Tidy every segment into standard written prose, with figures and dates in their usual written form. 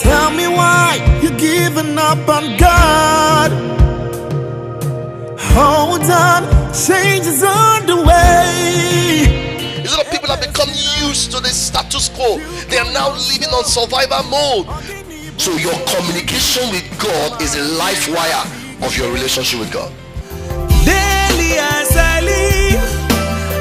Tell me why you're giving up on God. Hold on, change is on the way. A lot of people have become used to the status quo. They are now living on survival mode. So your communication with God is a life wire of your relationship with God. Daily as I live,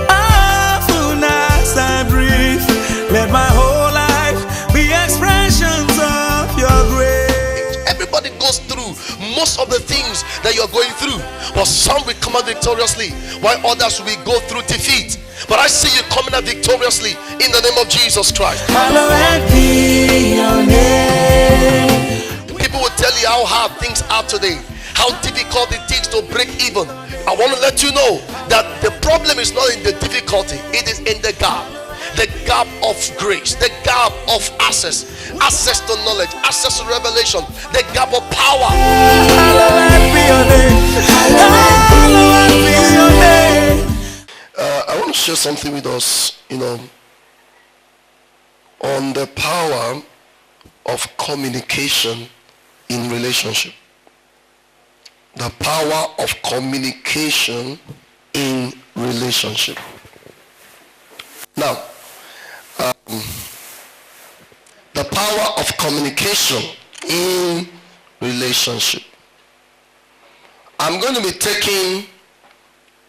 often as I breathe, let my whole life be expressions of your grace. Everybody goes through most of the things that you're going through, but some will come out victoriously, while others will go through defeat. But I see you coming out victoriously in the name of Jesus Christ. Hallowed be your name. People will tell you how hard things are today, how difficult it is to break even. I want to let you know that the problem is not in the difficulty, it is in the gap of grace, the gap of access to knowledge, access to revelation, the gap of power. Hallowed be your name. Hallowed be your name. I want to share something with us, on the power of communication in relationship. The power of communication in relationship. Now, the power of communication in relationship. I'm going to be taking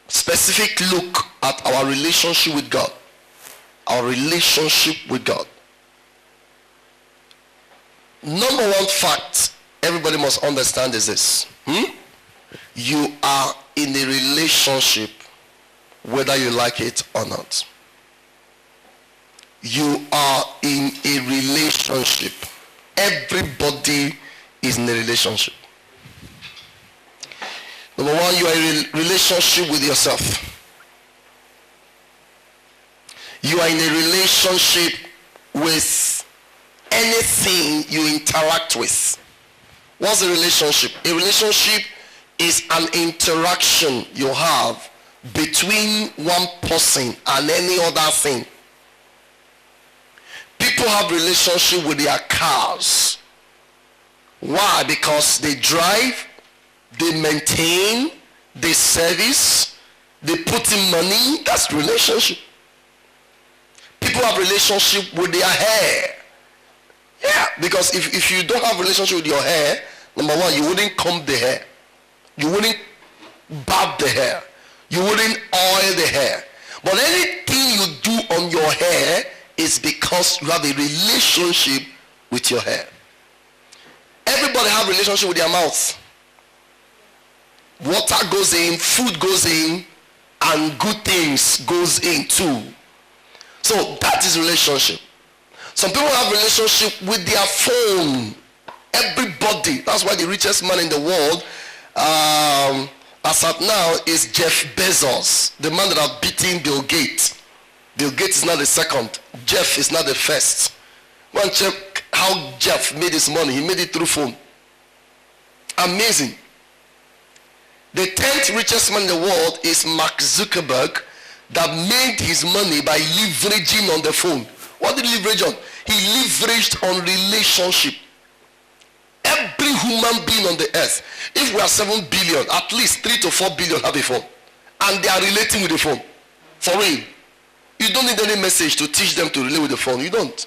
specific look at our relationship with God. Our relationship with God. Number one fact everybody must understand is this. You are in a relationship whether you like it or not. You are in a relationship. Everybody is in a relationship. Number one, you are in a relationship with yourself. You are in a relationship with anything you interact with. What's a relationship? A relationship is an interaction you have between one person and any other thing. People have relationship with their cars. Why? Because they drive, they maintain, they service, they put in money. That's relationship. People have relationship with their hair. Yeah, because if you don't have relationship with your hair, number one, you wouldn't comb the hair. You wouldn't barb the hair. You wouldn't oil the hair. But anything you do on your hair is because you have a relationship with your hair. Everybody have a relationship with their mouth. Water goes in, food goes in, and good things goes in too. So that is relationship. Some people have relationship with their phone. Everybody. That's why the richest man in the world, as at now, is Jeff Bezos, the man that have beaten Bill Gates. Bill Gates is not the second. Jeff is not the first. Go and check how Jeff made his money. He made it through phone. Amazing. The 10th richest man in the world is Mark Zuckerberg, that made his money by leveraging on the phone. What did he leverage on? He leveraged on relationship. Every human being on the earth, if we are 7 billion, at least 3 to 4 billion have a phone. And they are relating with the phone. For real. You don't need any message to teach them to relate with the phone. You don't.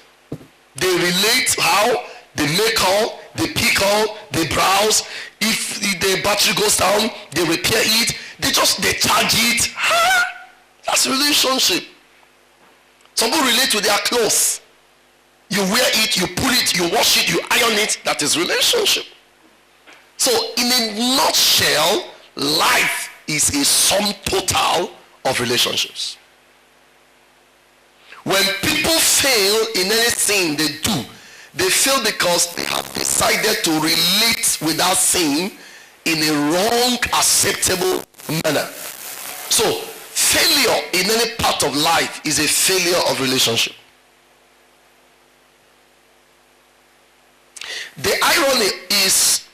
They relate how? They make call, they pick call, they browse. If the battery goes down, they repair it. They charge it. That's relationship. Some people relate to their clothes. You wear it, you put it, you wash it, you iron it. That is relationship. So in a nutshell, life is a sum total of relationships. When people fail in anything they do, they fail because they have decided to relate with that thing in a wrong, acceptable manner. So failure in any part of life is a failure of relationship. The irony is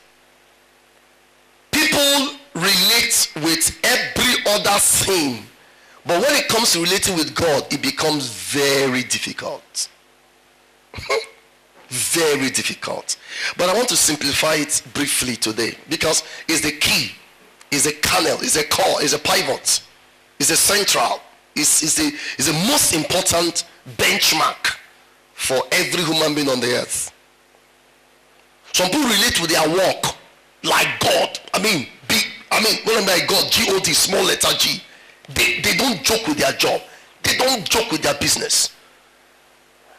people relate with every other thing, but when it comes to relating with God, it becomes very difficult. Very difficult. But I want to simplify it briefly today because it's the key, it's a kernel, it's a core, it's a pivot, it's a central, it's the most important benchmark for every human being on the earth. Some people relate with their work like God. When I'm like God, G-O-D, small letter G. They don't joke with their job. They don't joke with their business.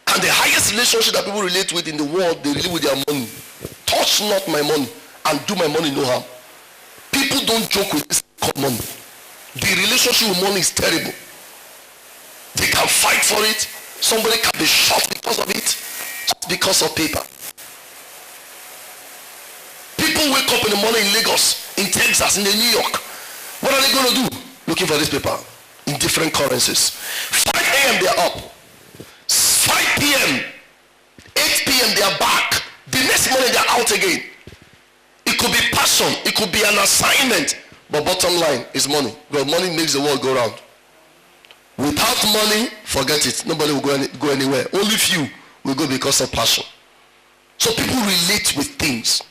And the highest relationship that people relate with in the world, they relate with their money. Touch not my money and do my money no harm. People don't joke with this called money. The relationship with money is terrible. They can fight for it. Somebody can be shot because of it, just because of paper. People wake up in the morning in Lagos, in Texas, in New York. What are they going to do? Looking for this paper in different currencies. 5 a.m. they are up. 5 p.m., 8 p.m. they are back. The next morning they are out again. It could be passion. It could be an assignment. But bottom line is money. Because money makes the world go round. Without money, forget it. Nobody will go anywhere. Only few will go because of passion. So people relate with things.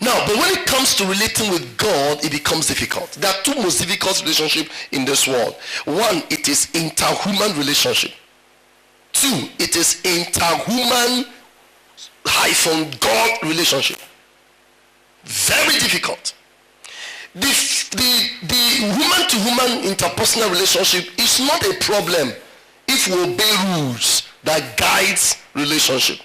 Now, but when it comes to relating with God, it becomes difficult. There are two most difficult relationships in this world. One, it is interhuman relationship. Two, it is interhuman-God relationship. Very difficult. The human-to-human interpersonal relationship is not a problem if we obey rules that guides relationship.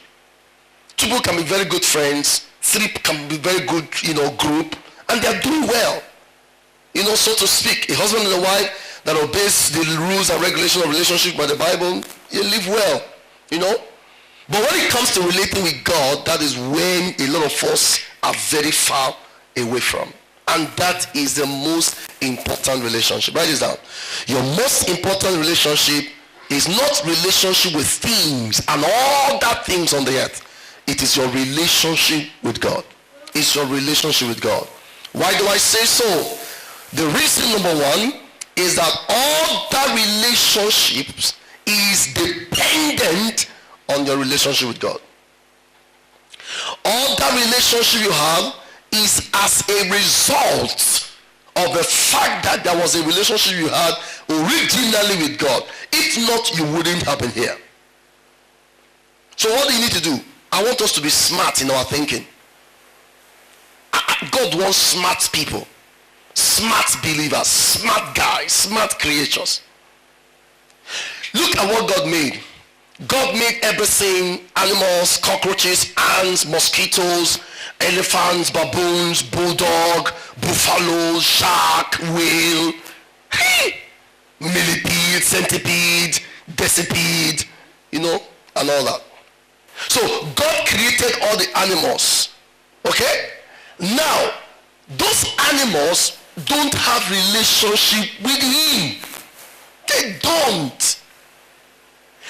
Two people can be very good friends. Three can be very good, group, and they are doing well. So to speak, a husband and a wife that obeys the rules and regulations of relationship by the Bible, you live well, But when it comes to relating with God, that is when a lot of us are very far away from. And that is the most important relationship. Write this down. Your most important relationship is not relationship with things and all that things on the earth. It is your relationship with God. It's your relationship with God. Why do I say so? The reason number one is that all that relationships is dependent on your relationship with God. All that relationship you have is as a result of the fact that there was a relationship you had originally with God. If not, you wouldn't have been here. So what do you need to do? I want us to be smart in our thinking. God wants smart people, smart believers, smart guys, smart creatures. Look at what God made. God made everything: animals, cockroaches, ants, mosquitoes, elephants, baboons, bulldog, buffalo, shark, whale, millipede, centipede, decipede, and all that. So God created all the animals. Okay? Now, those animals don't have relationship with him. They don't.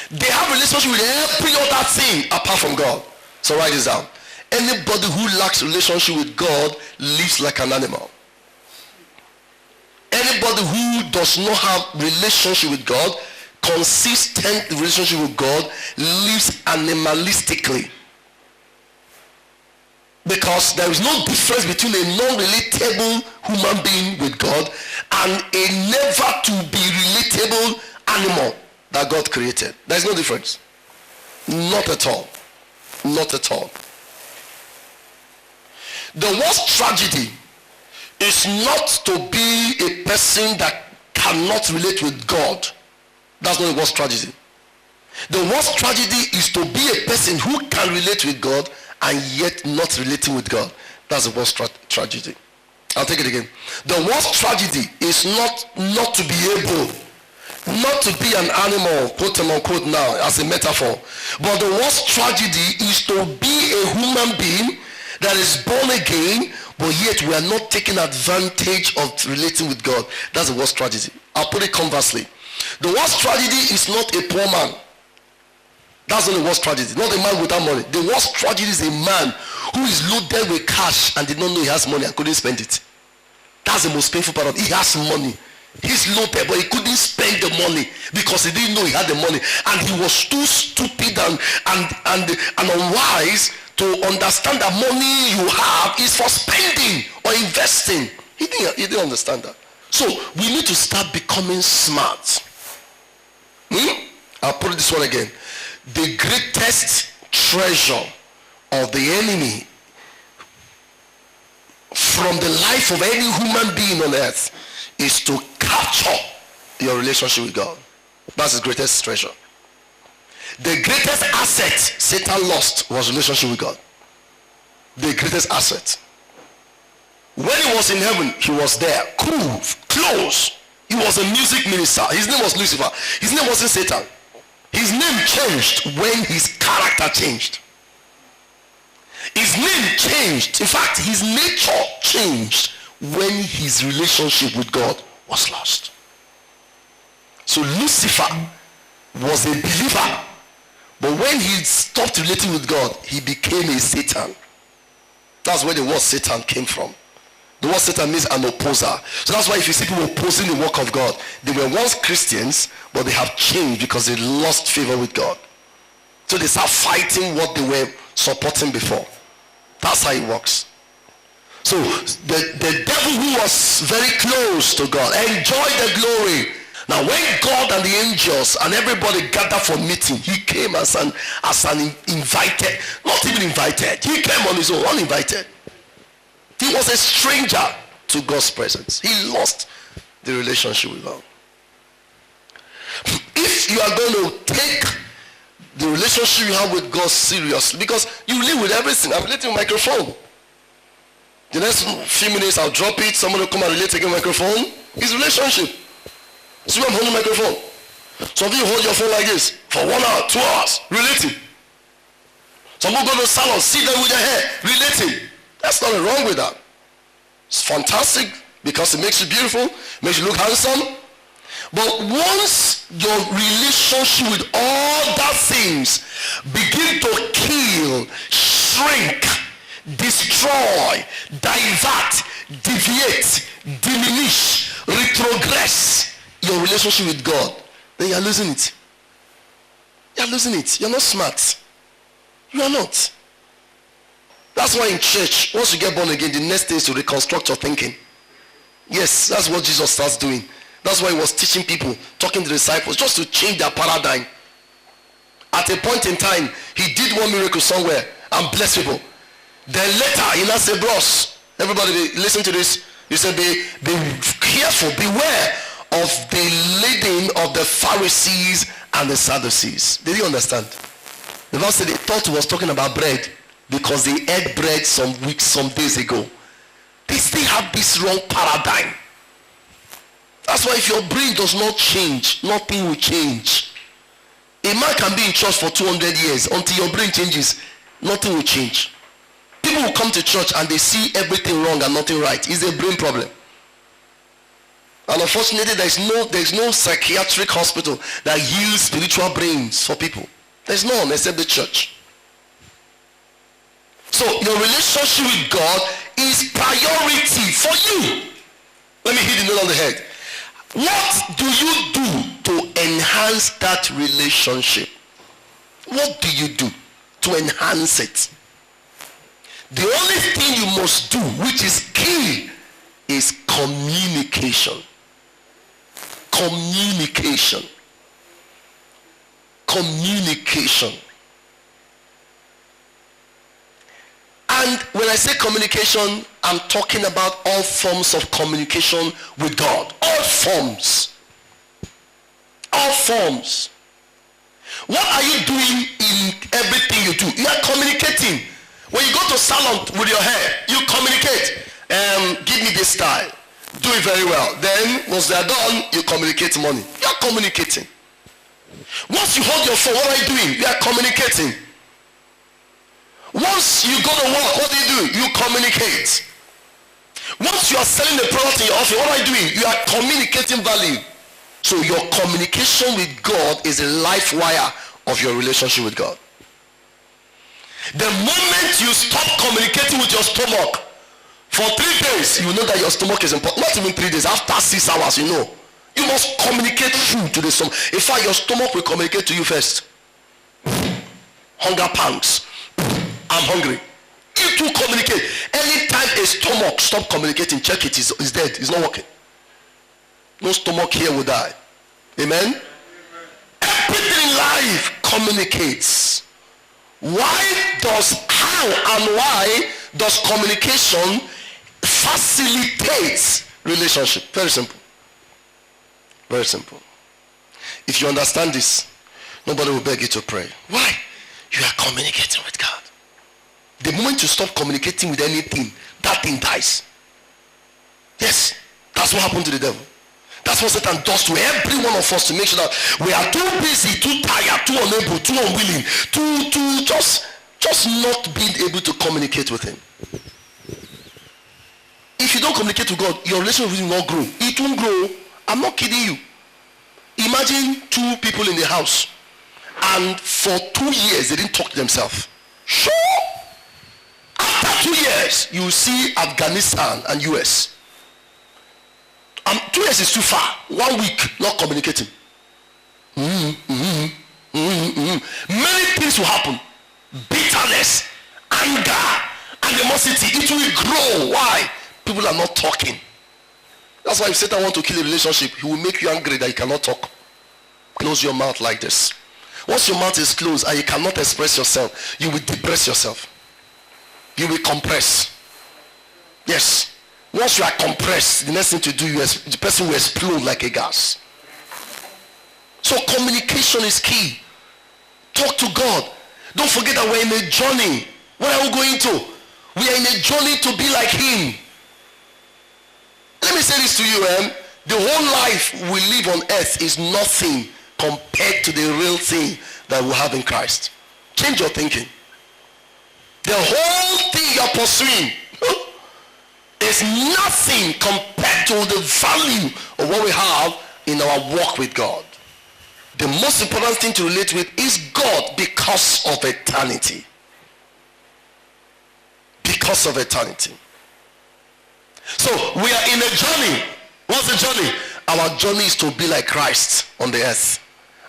They have relationship with every other thing apart from God. So write this down. Anybody who lacks relationship with God lives like an animal. Anybody who does not have relationship with God, consistent relationship with God, lives animalistically. Because there is no difference between a non-relatable human being with God and a never to be relatable animal that God created. There is no difference. Not at all. Not at all. The worst tragedy is not to be a person that cannot relate with God. That's not the worst tragedy. The worst tragedy is to be a person who can relate with God and yet not relating with God. That's the worst tragedy. I'll take it again. The worst tragedy is not to be able, not to be an animal, quote unquote now, as a metaphor. But the worst tragedy is to be a human being that is born again, but yet we are not taking advantage of relating with God. That's the worst tragedy. I'll put it conversely. The worst tragedy is not a poor man. That's not the worst tragedy. Not a man without money. The worst tragedy is a man who is loaded with cash and did not know he has money and couldn't spend it. That's the most painful part of it. He has money. He's loaded, but he couldn't spend the money because he didn't know he had the money, and he was too stupid and unwise to understand that money you have is for spending or investing. He didn't understand that. So we need to start becoming smart. I'll put it this one again. The greatest treasure of the enemy from the life of any human being on earth is to capture your relationship with God. That's his greatest treasure. The greatest asset Satan lost was relationship with God. The greatest asset. When he was in heaven, he was there, cool, close. He was a music minister. His name was Lucifer. His name wasn't Satan. His name changed when his character changed. His name changed. In fact, his nature changed when his relationship with God was lost. So Lucifer was a believer, but when he stopped relating with God, he became a Satan. That's where the word Satan came from. The word Satan means an opposer. So that's why if you see people opposing the work of God, they were once Christians, but they have changed because they lost favor with God. So they start fighting what they were supporting before. That's how it works. So the devil, who was very close to God, enjoyed the glory. Now when God and the angels and everybody gathered for meeting, he came as an invited, not even invited. He came on his own, uninvited. He was a stranger to God's presence. He lost the relationship with God. If you are going to take the relationship you have with God seriously, because you live with everything. I'm relating with microphone. The next few minutes I'll drop it, someone will come and relate again microphone. It's relationship. See, I'm holding microphone. Some of you hold your phone like this for 1 hour, 2 hours, relating. Some people go to the salon, sit there with their hair, relating. That's nothing wrong with that. It's fantastic because it makes you beautiful, makes you look handsome. But once your relationship with all that things begin to kill, shrink, destroy, divert, deviate, diminish, retrogress your relationship with God, then you're losing it. You're losing it. You're not smart. You are not. That's why in church, once you get born again, the next thing is to reconstruct your thinking. Yes, that's what Jesus starts doing. That's why he was teaching people, talking to the disciples, just to change their paradigm. At a point in time, he did one miracle somewhere and blessed people. Then later, he now said, bros, everybody listen to this. He said, be careful, beware of the leading of the Pharisees and the Sadducees. Did you understand? The Bible said they thought he was talking about bread because they ate bread some days ago. They still have this wrong paradigm. That's why if your brain does not change, nothing will change. A man can be in church for 200 years. Until your brain changes, nothing will change. People will come to church and they see everything wrong and nothing right. It's a brain problem. And unfortunately, there's no psychiatric hospital that heals spiritual brains for people. There's none except the church. So your relationship with God is priority for you. Let me hit the nail on the head. What do you do to enhance that relationship? What do you do to enhance it? The only thing you must do, which is key, is communication. Communication. Communication. And when I say communication, I'm talking about all forms of communication with God. All forms. All forms. What are you doing in everything you do? You are communicating. When you go to salon with your hair, you communicate. Give me this style. Do it very well. Then, once they're done, you communicate money. You are communicating. Once you hold your phone, what are you doing? You are communicating. Once you go to work, what do? You communicate. Once you are selling the product in your office, what are you doing? You are communicating value. So your communication with God is the life wire of your relationship with God. The moment you stop communicating with your stomach for 3 days, you know that your stomach is important. Not even 3 days, after 6 hours, you know You must communicate food to the stomach. In fact, your stomach will communicate to you first. Hunger pangs. I'm hungry. It will communicate. Anytime a stomach stop communicating, check it. It's dead. It's not working. No stomach here will die. Amen? Everything in life communicates. Why does communication facilitate relationship? Very simple. Very simple. If you understand this, nobody will beg you to pray. Why? You are communicating with God. The moment you stop communicating with anything, that thing dies. Yes, that's what happened to the devil. That's what Satan does to every one of us, to make sure that we are too busy, too tired, too unable, too unwilling, too just not being able to communicate with him. If you don't communicate with God, your relationship will not grow. It won't grow. I'm not kidding you. Imagine two people in the house, and for 2 years they didn't talk to themselves. Sure. After 2 years, you will see Afghanistan and US. 2 years is too far. 1 week not communicating. Many things will happen. Bitterness, anger, animosity. It will grow. Why? People are not talking. That's why if Satan wants to kill a relationship, he will make you angry that you cannot talk. Close your mouth like this. Once your mouth is closed and you cannot express yourself, you will depress yourself. You will compress. Yes. Once you are compressed, the next thing to do, the person will explode like a gas. So communication is key. Talk to God. Don't forget that we're in a journey. Where are we going to? We are in a journey to be like him. Let me say this to you, the whole life we live on earth is nothing compared to the real thing that we have in Christ. Change your thinking. The whole thing you're pursuing is nothing compared to the value of what we have in our walk with God. The most important thing to relate with is God because of eternity. Because of eternity. So we are in a journey. What's the journey? Our journey is to be like Christ on the earth.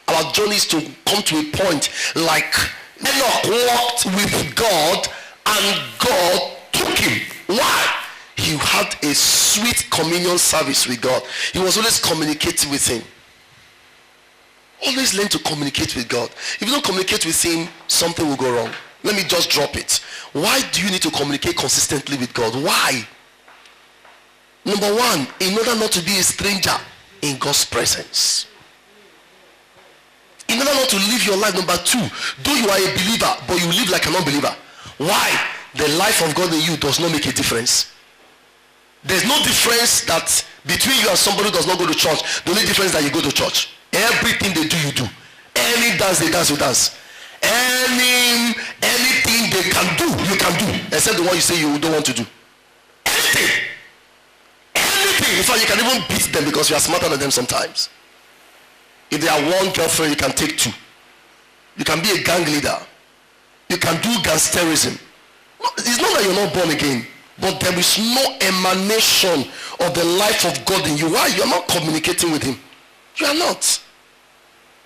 Our journey is to come to a point like Enoch walked with God and God took him. Why? He had a sweet communion service with God. He was always communicating with him. Always learn to communicate with God. If you don't communicate with him, something will go wrong. Let me just drop it. Why do you need to communicate consistently with God? Why? Number one, in order not to be a stranger in God's presence. In order not to live your life. Number two, though you are a believer, but you live like an unbeliever. Why? The life of God in you does not make a difference. There's no difference that between you and somebody who does not go to church. The only difference is that you go to church. Everything they do, you do. Any dance they dance, you dance. Anything they can do, you can do. Except the one you say you don't want to do. Anything. In fact, you can even beat them because you are smarter than them sometimes. If they are one girlfriend, you can take two. You can be a gang leader. You can do gangsterism. It's not that you're not born again, but there is no emanation of the life of God in you. Why? You're not communicating with him. You are not.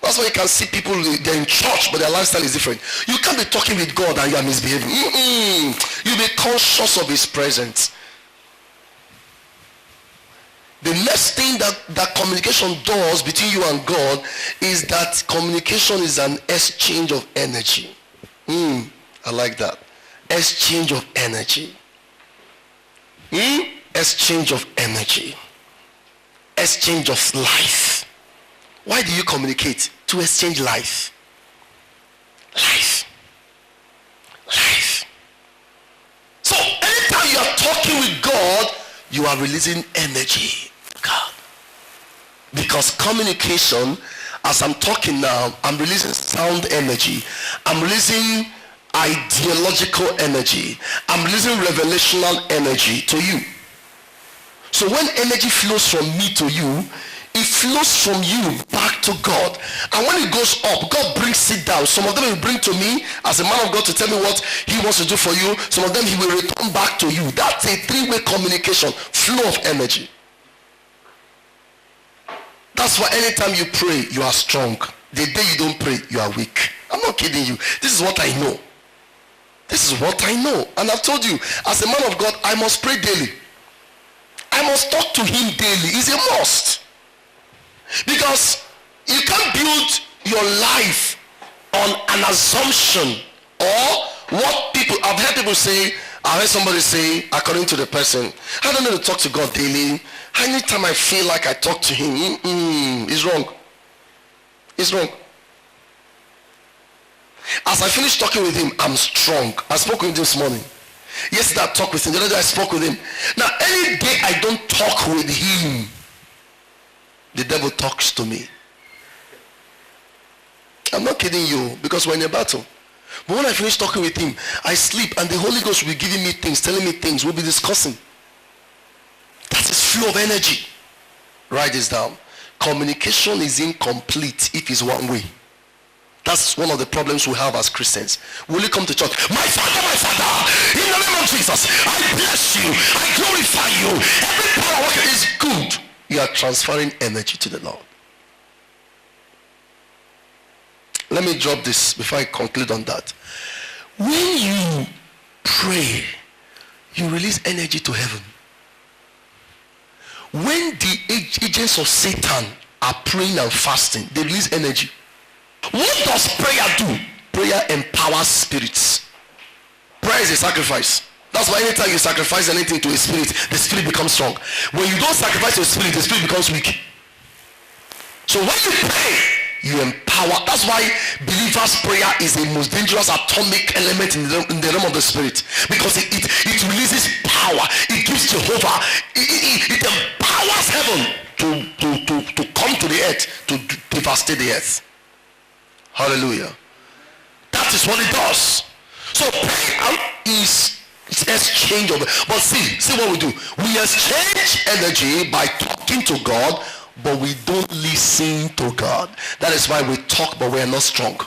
That's why you can see people, they're in church, but their lifestyle is different. You can't be talking with God and you are misbehaving. You'll be conscious of his presence. The next thing that communication does between you and God is that communication is an exchange of energy. I like that. Exchange of energy. Exchange of energy. Exchange of life. Why do you communicate? To exchange life. Life. Life. So anytime you are talking with God, you are releasing energy. God. Because communication, as I'm talking now, I'm releasing sound energy. I'm releasing ideological energy. I'm releasing revelational energy to you. So when energy flows from me to you, it flows from you back to God. And when it goes up, God brings it down. Some of them will bring to me as a man of God to tell me what he wants to do for you. Some of them he will return back to you. That's a three-way communication, flow of energy. That's why anytime you pray, you are strong. The day you don't pray, you are weak. I'm not kidding you. This is what I know. This is what I know. And I've told you, as a man of God, I must pray daily. I must talk to him daily. It's a must. Because you can't build your life on an assumption or what people, I've heard people say, I heard somebody say, according to the person, I don't need to talk to God daily. Anytime I feel like I talk to him, it's wrong. It's wrong. As I finished talking with him, I'm strong. I spoke with him this morning. Yesterday I talked with him. The other day I spoke with him. Now any day I don't talk with him, the devil talks to me. I'm not kidding you, because we're in a battle. But when I finish talking with him, I sleep and the Holy Ghost will be giving me things, telling me things, we'll be discussing. That is flow of energy. Write this down. Communication is incomplete if it's one way. That's one of the problems we have as Christians. Will you come to church? My Father, in the name of Jesus, I bless you, I glorify you. Every power worker is good. You are transferring energy to the Lord. Let me drop this before I conclude on that. When you pray, you release energy to heaven. When the agents of Satan are praying and fasting, they release energy. What does prayer do? Prayer empowers spirits. Prayer is a sacrifice. That's why anytime you sacrifice anything to a spirit, the spirit becomes strong. When you don't sacrifice your spirit, the spirit becomes weak. So when you pray, you empower. That's why believers' prayer is the most dangerous atomic element in the realm of the spirit, because it releases power. It gives Jehovah, it empowers heaven to come to the earth, to devastate the earth. Hallelujah. That is what it does. So prayer is exchange of, but see what we do. We exchange energy by talking to God, but we don't listen to God. That is why we talk, but we are not strong.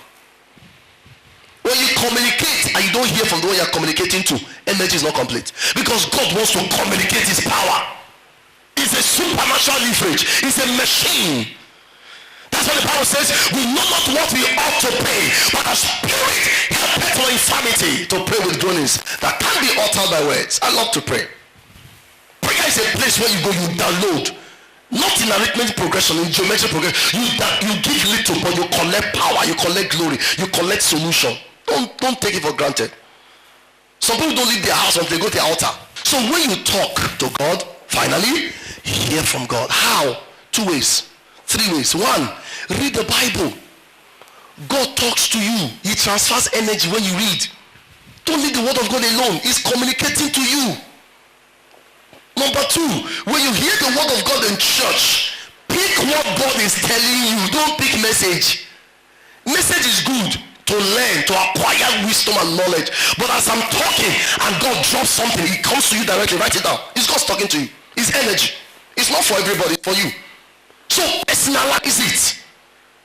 When you communicate and you don't hear from the one you are communicating to, energy is not complete. Because God wants to communicate his power. It's a supernatural leverage. It's a machine. That's what the Bible says. We know not what we ought to pray, but the Spirit helpeth our infirmity, to pray with groanings that can't be uttered by words. I love to pray. Prayer is a place where you go, you download. Not in arithmetic progression, in geometric progression. You give little, but you collect power, you collect glory, you collect solution. Don't take it for granted. Some people don't leave their house until they go to the altar. So when you talk to God, finally, hear from God. How? 2 ways. 3 ways. 1, read the Bible. God talks to you. He transfers energy when you read. Don't leave the word of God alone. He's communicating to you. Number 2, when you hear the word of God in church, pick what God is telling you. Don't pick message. Message is good to learn, to acquire wisdom and knowledge. But as I'm talking and God drops something, it comes to you directly. Write it down. It's God's talking to you. It's energy. It's not for everybody, it's for you. So personalize it.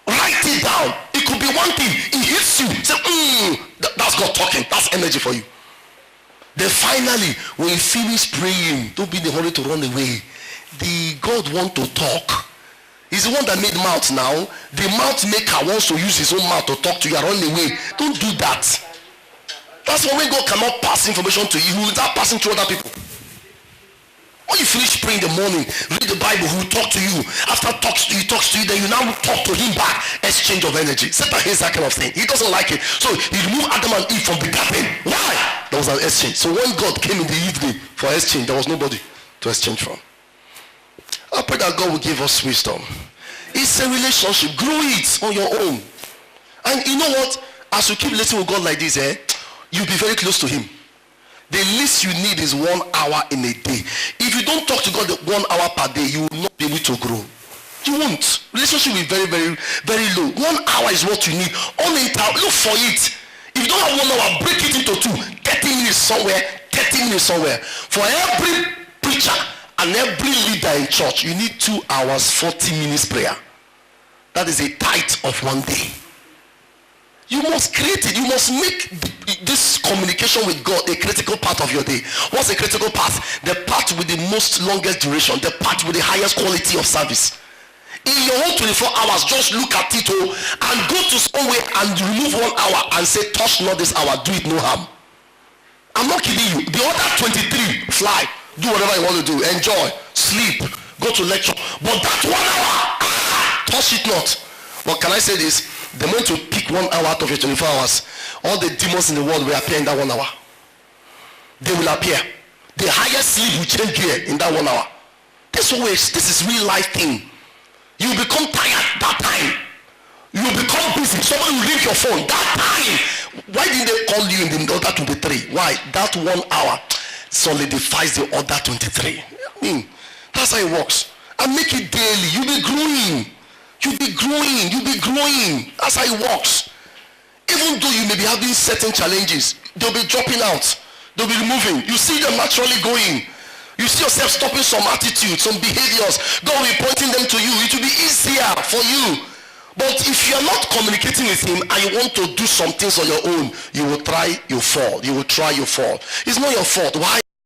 Write it down. It could be one thing. It hits you. Say, that's God talking. That's energy for you. Then finally, when you finish praying, don't be in a hurry to run away. The God want to talk. He's the one that made mouth now. The mouth maker wants to use his own mouth to talk to you and run away. Don't do that. That's why when God cannot pass information to you, he will start passing to other people. When you finish praying in the morning, read the Bible, he will talk to you. After he talks to you, then you now talk to him back. Exchange of energy. Satan hates that kind of thing. He doesn't like it. So he removed Adam and Eve from the garden. Why? There was an exchange. So when God came in the evening for exchange, there was nobody to exchange from. I pray that God will give us wisdom. It's a relationship. Grow it on your own. And you know what? As you keep listening to God like this, you'll be very close to him. The least you need is 1 hour in a day. If you don't talk to God 1 hour per day, you will not be able to grow. You won't. Relationship will be very, very, very low. 1 hour is what you need. Look for it. If you don't have 1 hour, break it into 2. 30 minutes somewhere, 30 minutes somewhere. For every preacher and every leader in church, you need 2 hours, 40 minutes prayer. That is a tithe of 1 day. You must create it. You must make this communication with God a critical part of your day. What's a critical part? The part with the most longest duration. The part with the highest quality of service. in your whole 24 hours, just look at it and go to somewhere and remove 1 hour and say, touch not this hour, do it no harm. I'm not kidding you. The other 23, fly, do whatever you want to do, enjoy, sleep, go to lecture. But that 1 hour, touch it not. But can I say this? The moment you pick 1 hour out of your 24 hours, all the demons in the world will appear in that 1 hour. They will appear. The highest sleep will change gear in that 1 hour. This is real life thing. You become tired that time. You become busy. Somebody will ring your phone that time. Why didn't they call you in the other 23? Why? That 1 hour solidifies the other 23. I mean, that's how it works. And make it daily. You'll be growing. You'll be growing. You'll be growing. That's how it works. Even though you may be having certain challenges, they'll be dropping out. They'll be removing. You see them naturally going. You see yourself stopping some attitudes, some behaviors. God will be pointing them to you. It will be easier for you. But if you are not communicating with him and you want to do some things on your own, you will try, you fall. You will try, you fall. It's not your fault. Why?